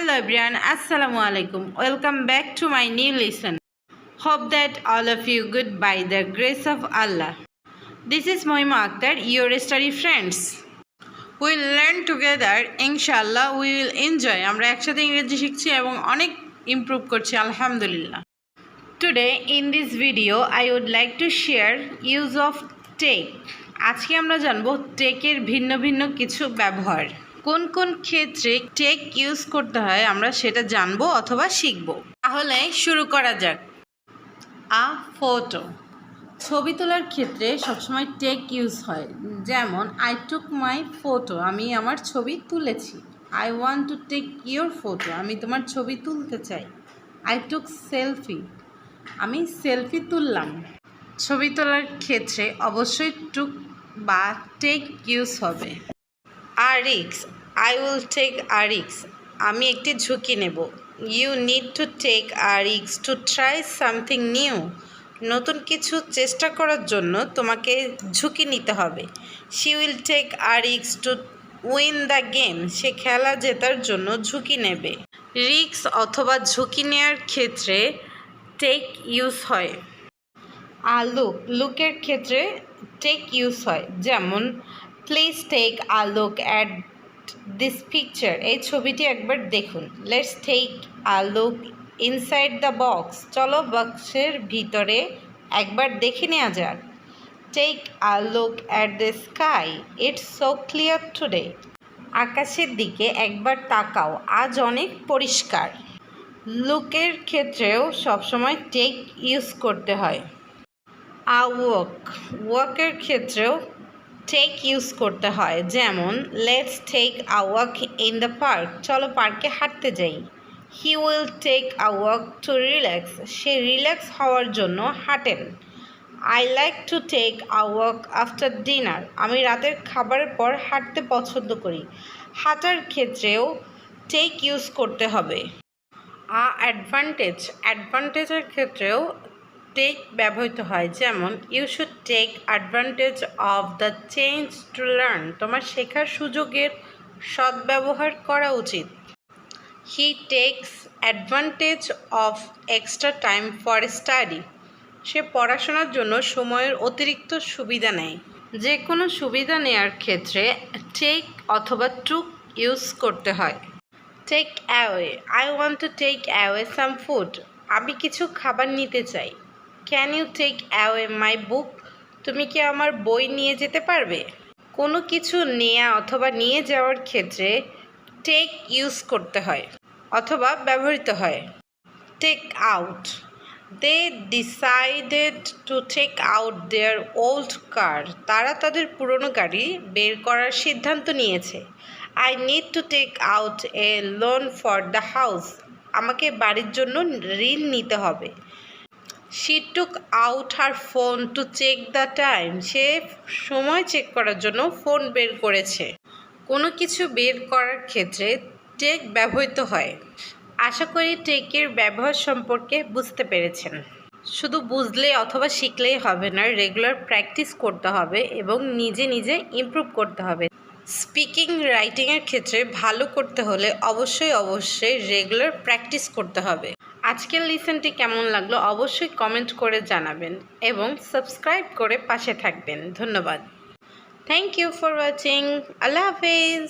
Hello everyone, Assalamu alaikum. Welcome back to my new lesson. Hope that all of you good by the grace of Allah. This is Mohima Akhtar, your study friends. We'll learn together, inshallah we will enjoy. আমরা একসাথে ইংরেজি শিখছি এবং অনেক improve করছি আলহামদুলিল্লাহ. Today in this video I would like to share use of take. আজকে আমরা জানবো টেকের ভিন্ন ভিন্ন কিছু ব্যবহার। কোন কোন ক্ষেত্রে টেক ইউজ করতে হয় আমরা সেটা জানবো অথবা শিখবো। তাহলে শুরু করা যাক। আ ফটো, ছবি তোলার ক্ষেত্রে সবসময় টেক ইউজ হয়। যেমন আই টুক মাই ফটো, আমি আমার ছবি তুলেছি। I want to take your photo, আমি তোমার ছবি তুলতে চাই। আই টুক সেলফি, আমি সেলফি তুললাম। ছবি তোলার ক্ষেত্রে অবশ্যই টুক বা টেক ইউজ হবে। আর রিক্স, আই উইল টেক আ রিক্স, আমি একটি ঝুঁকি নেব। You need to take a রিক্স টু ট্রাই সামথিং নিউ, নতুন কিছু চেষ্টা করার জন্য তোমাকে ঝুঁকি নিতে হবে। শি উইল টেক আ রিক্স টু উইন দ্য গেম, সে খেলা জেতার জন্য ঝুঁকি নেবে। রিক্স অথবা ঝুঁকি নেওয়ার ক্ষেত্রে টেক ইউজ হয়। আর লুকের ক্ষেত্রে টেক ইউজ হয়। যেমন please take a look at this picture, এই ছবিটি একবার দেখুন। Let's take a look inside the box, চলো বক্সের ভিতরে একবার দেখে নেওয়া যাক। Take a look at the sky, it's so clear today, আকাশের দিকে একবার তাকাও, আজ অনেক পরিষ্কার। লুকের ক্ষেত্রেও সবসময় টেক ইউজ করতে হয়। আ ওয়াকের ক্ষেত্রেও টেক ইউজ করতে হয়। যেমন let's take a walk in the park, চলো পার্কে হাঁটতে যাই। He will take a walk to relax, সে রিল্যাক্স হওয়ার জন্য হাঁটেন। I like to take a walk after dinner, আমি রাতের খাবারের পর হাঁটতে পছন্দ করি। হাঁটার ক্ষেত্রেও টেক ইউজ করতে হবে। অ্যাডভান্টেজের ক্ষেত্রেও টেক ব্যবহৃত হয়। যেমন you should take advantage of the change to learn, তোমার শেখার সুযোগের সদ্ব্যবহার করা উচিত। He takes advantage of extra time for study, সে পড়াশোনার জন্য সময়ের অতিরিক্ত সুবিধা নেয়। যে কোনো সুবিধা নেওয়ার ক্ষেত্রে টেক অথবা টুক ইউজ করতে হয়। Take away, I want to take away some food, আমি কিছু খাবার নিতে চাই। Can you take away my book, তুমি কি আমার বই নিয়ে যেতে পারবে? কোনো কিছু নেওয়া অথবা নিয়ে যাওয়ার ক্ষেত্রে টেক ইউজ করতে হয় অথবা ব্যবহৃত হয়। Take out, they decided to take out their old car, তারা তাদের পুরনো গাড়ি বের করার সিদ্ধান্ত নিয়েছে। I need to take out a loan for the house, আমাকে বাড়ির জন্য ঋণ নিতে হবে। She took out her phone to check the time, সে সময় চেক করার জন্য ফোন বের করেছে। কোনো কিছু বের করার ক্ষেত্রে টেক ব্যবহৃত হয়। আশা করি টেকের ব্যবহার সম্পর্কে বুঝতে পেরেছেন। শুধু বুঝলে অথবা শিখলেই হবে না, রেগুলার প্র্যাকটিস করতে হবে এবং নিজে নিজে ইমপ্রুভ করতে হবে। স্পিকিং রাইটিংয়ের ক্ষেত্রে ভালো করতে হলে অবশ্যই রেগুলার প্র্যাকটিস করতে হবে। আজকের লিসেনটি কেমন লাগলো অবশ্যই কমেন্ট করে জানাবেন এবং সাবস্ক্রাইব করে পাশে থাকবেন। ধন্যবাদ। Thank you for watching. আল্লাহ হাফেজ।